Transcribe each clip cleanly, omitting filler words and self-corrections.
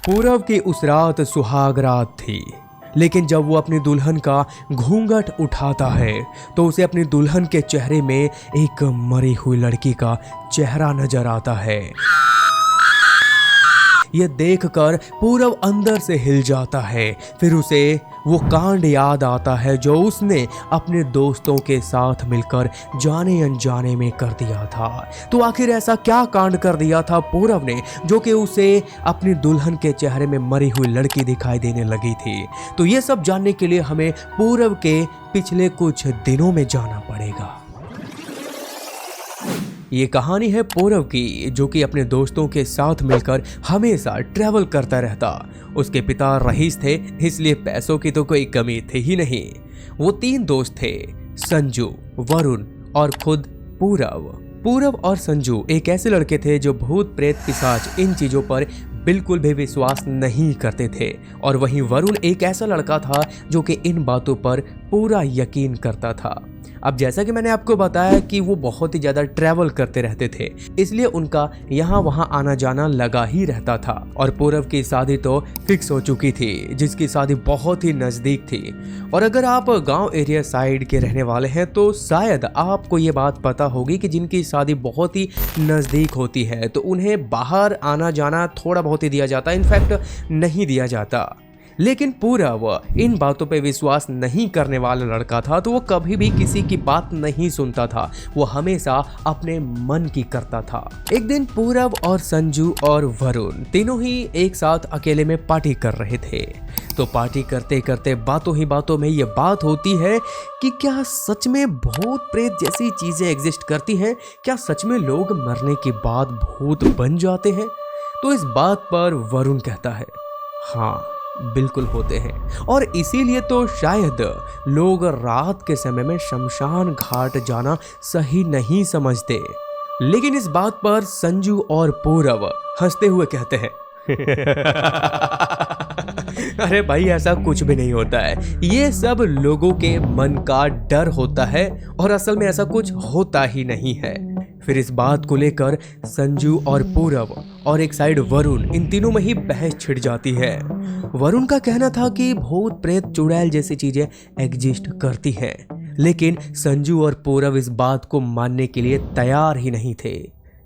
पूरव की उस रात सुहाग रात थी, लेकिन जब वो अपनी दुल्हन का घूंघट उठाता है तो उसे अपनी दुल्हन के चेहरे में एक मरी हुई लड़की का चेहरा नजर आता है। ये देखकर पूरव अंदर से हिल जाता है। फिर उसे वो कांड याद आता है जो उसने अपने दोस्तों के साथ मिलकर जाने अनजाने में कर दिया था। तो आखिर ऐसा क्या कांड कर दिया था पूरव ने जो कि उसे अपनी दुल्हन के चेहरे में मरी हुई लड़की दिखाई देने लगी थी? तो ये सब जानने के लिए हमें पूरव के पिछले कुछ दिनों में जाना पड़ेगा। ये कहानी है पूरव की, जो कि अपने दोस्तों के साथ मिलकर हमेशा ट्रैवल करता रहता। उसके पिता रईस थे, इसलिए पैसों की तो कोई कमी थी ही नहीं। वो 3 दोस्त थे, संजू, वरुण और खुद पूरव। पूरव और संजू एक ऐसे लड़के थे जो भूत प्रेत पिशाच इन चीजों पर बिल्कुल भी विश्वास नहीं करते थे, और वहीं वरुण एक ऐसा लड़का था जो कि इन बातों पर पूरा यकीन करता था। अब जैसा कि मैंने आपको बताया कि वो बहुत ही ज़्यादा ट्रैवल करते रहते थे, इसलिए उनका यहाँ वहाँ आना जाना लगा ही रहता था। और पूरव की शादी तो फिक्स हो चुकी थी, जिसकी शादी बहुत ही नज़दीक थी। और अगर आप गांव एरिया साइड के रहने वाले हैं तो शायद आपको ये बात पता होगी कि जिनकी शादी बहुत ही नज़दीक होती है तो उन्हें बाहर आना जाना थोड़ा बहुत ही दिया जाता है, इनफैक्ट नहीं दिया जाता। लेकिन पूरव इन बातों पे विश्वास नहीं करने वाला लड़का था, तो वो कभी भी किसी की बात नहीं सुनता था। वो हमेशा अपने मन की करता था। एक दिन पूरव और संजू और वरुण तीनों ही एक साथ अकेले में पार्टी कर रहे थे। तो पार्टी करते करते बातों ही बातों में ये बात होती है कि क्या सच में भूत प्रेत जैसी चीजें एग्जिस्ट करती हैं? क्या सच में लोग मरने के बाद भूत बन जाते हैं? तो इस बात पर वरुण कहता है, हाँ बिल्कुल होते हैं, और इसीलिए तो शायद लोग रात के समय में शमशान घाट जाना सही नहीं समझते। लेकिन इस बात पर संजू और पूरव हंसते हुए कहते हैं अरे भाई ऐसा कुछ भी नहीं होता है, ये सब लोगों के मन का डर होता है और असल में ऐसा कुछ होता ही नहीं है। फिर इस बात को लेकर संजू और पूरव और एक साइड वरुण, इन तीनों में ही बहस छिड़ जाती है। वरुण का कहना था कि भूत प्रेत चुड़ैल जैसी चीजें एग्जिस्ट करती हैं, लेकिन संजू और पूरव इस बात को मानने के लिए तैयार ही नहीं थे।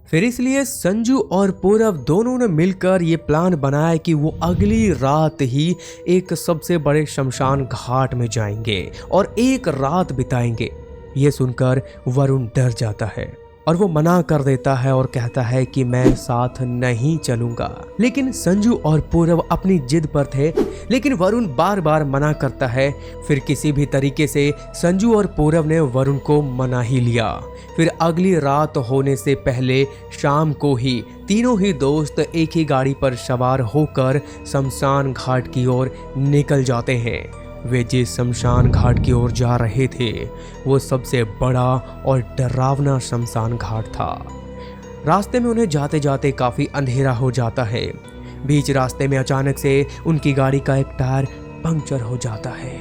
फिर इसलिए संजू और पूरव दोनों ने मिलकर ये प्लान बनाया कि वो अगली रात ही एक सबसे बड़े शमशान घाट में जाएंगे और एक रात बिताएंगे। ये सुनकर वरुण डर जाता है और वो मना कर देता है और कहता है कि मैं साथ नहीं चलूंगा। लेकिन संजू और पूरव अपनी जिद पर थे, लेकिन वरुण बार बार मना करता है। फिर किसी भी तरीके से संजू और पूरव ने वरुण को मना ही लिया। फिर अगली रात होने से पहले शाम को ही तीनों ही दोस्त एक ही गाड़ी पर सवार होकर शमशान घाट की ओर निकल जाते हैं। वे जिस शमशान घाट की ओर जा रहे थे वो सबसे बड़ा और डरावना शमशान घाट था। रास्ते में उन्हें जाते जाते काफी अंधेरा हो जाता है। बीच रास्ते में अचानक से उनकी गाड़ी का एक टायर पंक्चर हो जाता है।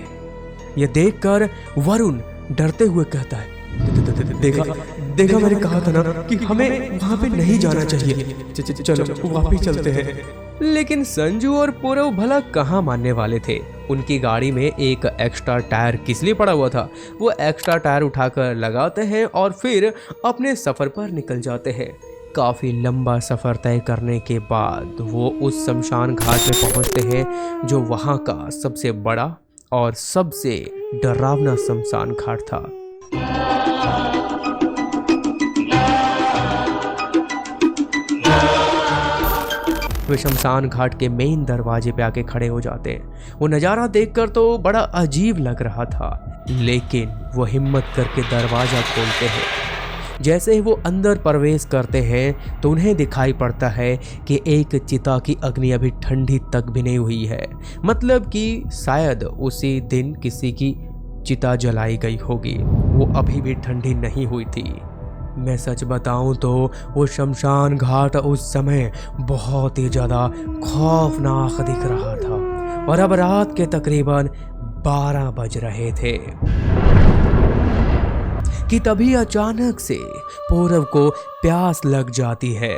यह देखकर वरुण डरते हुए कहता है, देखा मैंने कहा था ना कि हमें वहां पे नहीं जाना चाहिए, चलो वापस चलते हैं। लेकिन संजू और पूरव भला कहाँ मानने वाले थे। उनकी गाड़ी में एक एक्स्ट्रा टायर किस लिए पड़ा हुआ था? वो एक्स्ट्रा टायर उठाकर लगाते हैं और फिर अपने सफर पर निकल जाते हैं। काफी लंबा सफर तय करने के बाद वो उस शमशान घाट में पहुंचते हैं जो वहां का सबसे बड़ा और सबसे डरावना शमशान घाट था। वे शमशान घाट के मेन दरवाजे पे आके खड़े हो जाते हैं। वो नज़ारा देखकर तो बड़ा अजीब लग रहा था, लेकिन वो हिम्मत करके दरवाज़ा खोलते हैं। जैसे ही वो अंदर प्रवेश करते हैं तो उन्हें दिखाई पड़ता है कि एक चिता की अग्नि अभी ठंडी तक भी नहीं हुई है। मतलब कि शायद उसी दिन किसी की चिता जलाई गई होगी, वो अभी भी ठंडी नहीं हुई थी। मैं सच बताऊं तो वो शमशान घाट उस समय बहुत ही ज़्यादा खौफनाक दिख रहा था। और अब रात के तकरीबन 12 बज रहे थे कि तभी अचानक से पूरव को प्यास लग जाती है।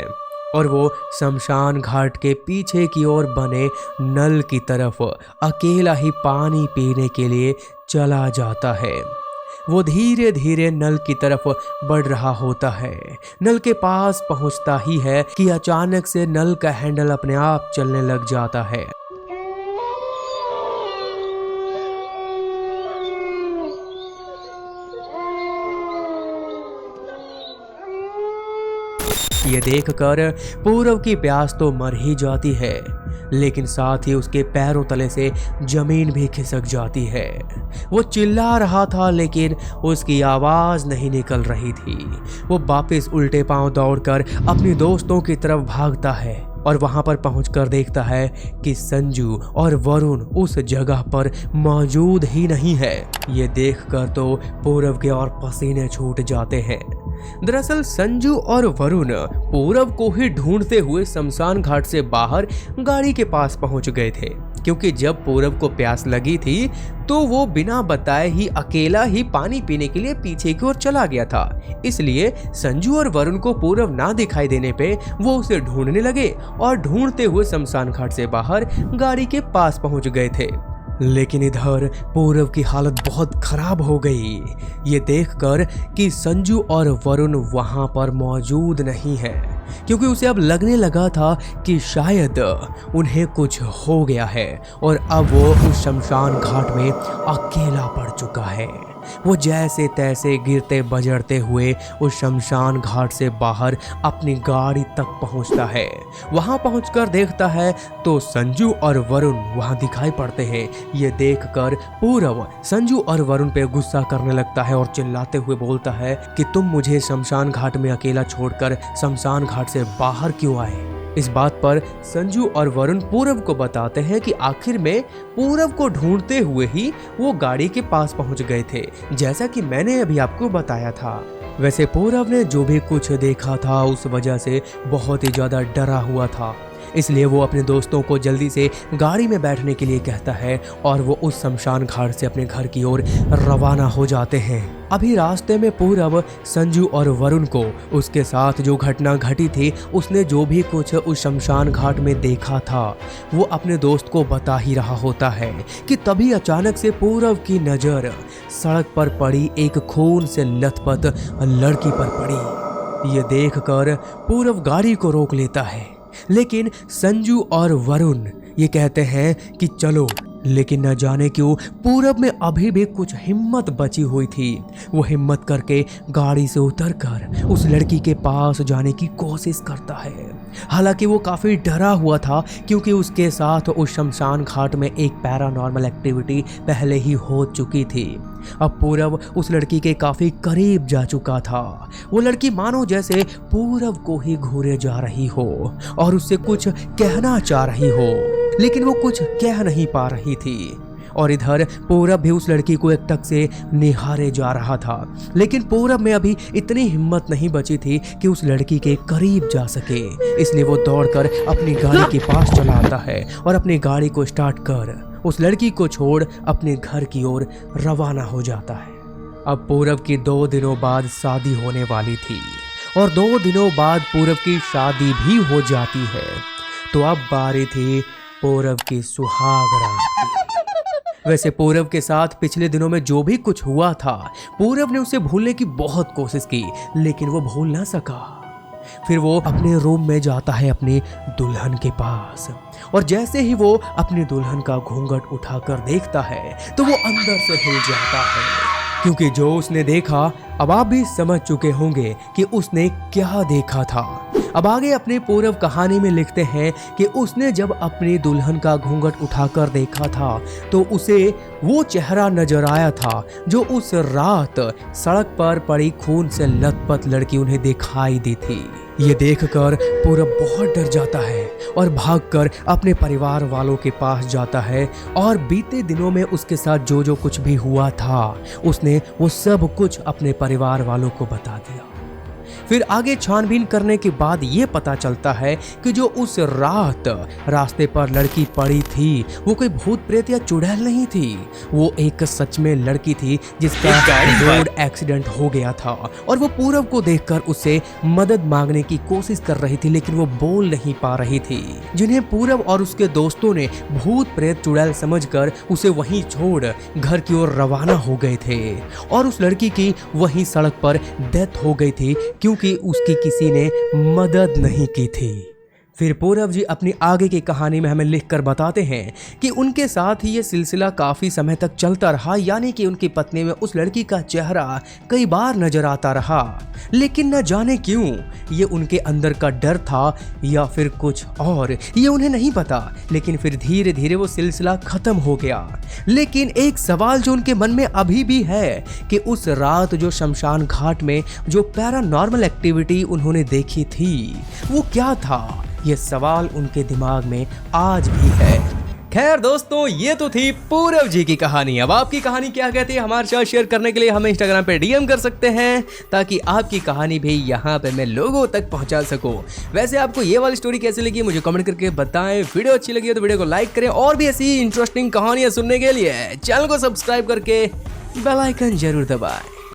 और वो शमशान घाट के पीछे की ओर बने नल की तरफ अकेला ही पानी पीने के लिए चला जाता है। वो धीरे धीरे नल की तरफ बढ़ रहा होता है। नल के पास पहुंचता ही है कि अचानक से नल का हैंडल अपने आप चलने लग जाता है। ये देखकर पूरब की प्यास तो मर ही जाती है, लेकिन साथ ही उसके पैरों तले से जमीन भी खिसक जाती है। वो चिल्ला रहा था लेकिन उसकी आवाज नहीं निकल रही थी। वो वापस उल्टे पांव दौड़कर अपनी दोस्तों की तरफ भागता है और वहां पर पहुंचकर देखता है कि संजू और वरुण उस जगह पर मौजूद ही नहीं है। ये देखकर तो पूरब के और पसीने छूट जाते हैं। दरअसल संजू और वरुण पूरब को ही ढूंढते हुए शमशान घाट से बाहर गाड़ी के पास पहुंच गए थे, क्योंकि जब पूरब को प्यास लगी थी तो वो बिना बताए ही अकेला ही पानी पीने के लिए पीछे की ओर चला गया था। इसलिए संजू और वरुण को पूरब ना दिखाई देने पे वो उसे ढूंढने लगे और ढूंढते हुए शमशान घाट से बाहर गाड़ी के पास पहुंच गए थे। लेकिन इधर पूरब की हालत बहुत खराब हो गई, ये देखकर कि संजू और वरुण वहां पर मौजूद नहीं है, क्योंकि उसे अब लगने लगा था कि शायद उन्हें कुछ हो गया है और अब वो उस शमशान घाट में अकेला पड़ चुका है। वो जैसे तैसे गिरते बजरते हुए उस शमशान घाट से बाहर अपनी गाड़ी तक पहुंचता है। वहां पहुंचकर देखता है तो संजू और वरुण वहां दिखाई पड़ते हैं। ये देखकर पूरब संजू और वरुण पे गुस्सा करने लगता है और चिल्लाते हुए बोलता है कि तुम मुझे शमशान घाट में अकेला छोड़कर शमशान घाट से बाहर क्यों आए। इस बात पर संजू और वरुण पूरब को बताते हैं कि आखिर में पूरब को ढूंढते हुए ही वो गाड़ी के पास पहुंच गए थे, जैसा कि मैंने अभी आपको बताया था। वैसे पूरब ने जो भी कुछ देखा था उस वजह से बहुत ही ज्यादा डरा हुआ था, इसलिए वो अपने दोस्तों को जल्दी से गाड़ी में बैठने के लिए कहता है और वो उस शमशान घाट से अपने घर की ओर रवाना हो जाते हैं। अभी रास्ते में पूरब संजू और वरुण को उसके साथ जो घटना घटी थी, उसने जो भी कुछ उस शमशान घाट में देखा था वो अपने दोस्त को बता ही रहा होता है कि तभी अचानक से पूरब की नज़र सड़क पर पड़ी एक खून से लथपथ लड़की पर पड़ी। ये देखकर पूरब गाड़ी को रोक लेता है, लेकिन संजू और वरुण ये कहते हैं कि चलो, लेकिन न जाने क्यों पूरब में अभी भी कुछ हिम्मत बची हुई थी। वो हिम्मत करके गाड़ी से उतरकर उस लड़की के पास जाने की कोशिश करता है। हालांकि वो काफ़ी डरा हुआ था, क्योंकि उसके साथ उस शमशान घाट में एक पैरानॉर्मल एक्टिविटी पहले ही हो चुकी थी। अब पूरब उस लड़की के काफ़ी करीब जा चुका था। वो लड़की मानो जैसे पूरब को ही घूरे जा रही हो और उससे कुछ कहना चाह रही हो, लेकिन वो कुछ कह नहीं पा रही थी। और इधर पूरब भी उस लड़की को एकटक से निहारे जा रहा था, लेकिन पूरब में अभी इतनी हिम्मत नहीं बची थी कि उस लड़की के करीब जा सके। इसलिए वो दौड़कर अपनी गाड़ी के पास चला आता है और अपनी गाड़ी को स्टार्ट कर उस लड़की को छोड़ अपने घर की ओर रवाना हो जाता है। अब पूरब की 2 दिनों बाद शादी होने वाली थी और 2 दिनों बाद पूरब की शादी भी हो जाती है। तो अब बारी थी पूरब की सुहाग रात की। वैसे पूरब के साथ पिछले दिनों में जो भी कुछ हुआ था, पूरब ने उसे भूलने की बहुत कोशिश की, लेकिन वो भूल ना सका। फिर वो अपने रूम में जाता है अपनी दुल्हन के पास, और जैसे ही वो अपनी दुल्हन का घूंघट उठाकर देखता है तो वो अंदर से हिल जाता है, क्योंकि जो उसने देखा अब आप भी समझ चुके होंगे कि उसने क्या देखा था। अब आगे अपनी पूरब कहानी में लिखते हैं कि उसने जब अपनी दुल्हन का घूंघट उठाकर देखा था तो उसे वो चेहरा नजर आया था जो उस रात सड़क पर पड़ी खून से लथपथ लड़की उन्हें दिखाई दी थी। ये देखकर पूरब बहुत डर जाता है और भागकर अपने परिवार वालों के पास जाता है और बीते दिनों में उसके साथ जो जो कुछ भी हुआ था उसने वो सब कुछ अपने परिवार वालों को बता दिया। फिर आगे छानबीन करने के बाद ये पता चलता है कि जो उस रात रास्ते पर लड़की पड़ी थी वो कोई भूत प्रेत या चुड़ैल नहीं थी, वो एक सच में लड़की थी जिसका रोड एक्सीडेंट हो गया था और वो पूरब को देखकर उससे मदद मांगने की कोशिश कर रही थी, लेकिन वो बोल नहीं पा रही थी, जिन्हें पूरब और उसके दोस्तों ने भूत प्रेत चुड़ैल समझकर उसे वहीं छोड़ घर की ओर रवाना हो गए थे। और उस लड़की की वहीं सड़क पर डेथ हो गई थी क्योंकि उसकी किसी ने मदद नहीं की थी। फिर पूरब जी अपनी आगे की कहानी में हमें लिखकर बताते हैं कि उनके साथ ही ये सिलसिला काफी समय तक चलता रहा, यानी कि उनकी पत्नी में उस लड़की का चेहरा कई बार नजर आता रहा, लेकिन न जाने क्यों ये उनके अंदर का डर था या फिर कुछ और, ये उन्हें नहीं पता। लेकिन फिर धीरे धीरे वो सिलसिला खत्म हो गया। लेकिन एक सवाल जो उनके मन में अभी भी है कि उस रात जो शमशान घाट में जो पैरानॉर्मल एक्टिविटी उन्होंने देखी थी वो क्या था, ये सवाल उनके दिमाग में आज भी है। खैर दोस्तों, ये तो थी पूरब जी की कहानी। अब आपकी कहानी क्या कहती है हमारे साथ शेयर करने के लिए हमें इंस्टाग्राम पे डीएम कर सकते हैं, ताकि आपकी कहानी भी यहाँ पे मैं लोगों तक पहुँचा सकूँ। वैसे आपको ये वाली स्टोरी कैसी लगी मुझे कमेंट करके बताएं। वीडियो अच्छी लगी हो तो वीडियो को लाइक करें और भी ऐसी इंटरेस्टिंग कहानियाँ सुनने के लिए चैनल को सब्सक्राइब करके बेल आइकन जरूर दबाएं।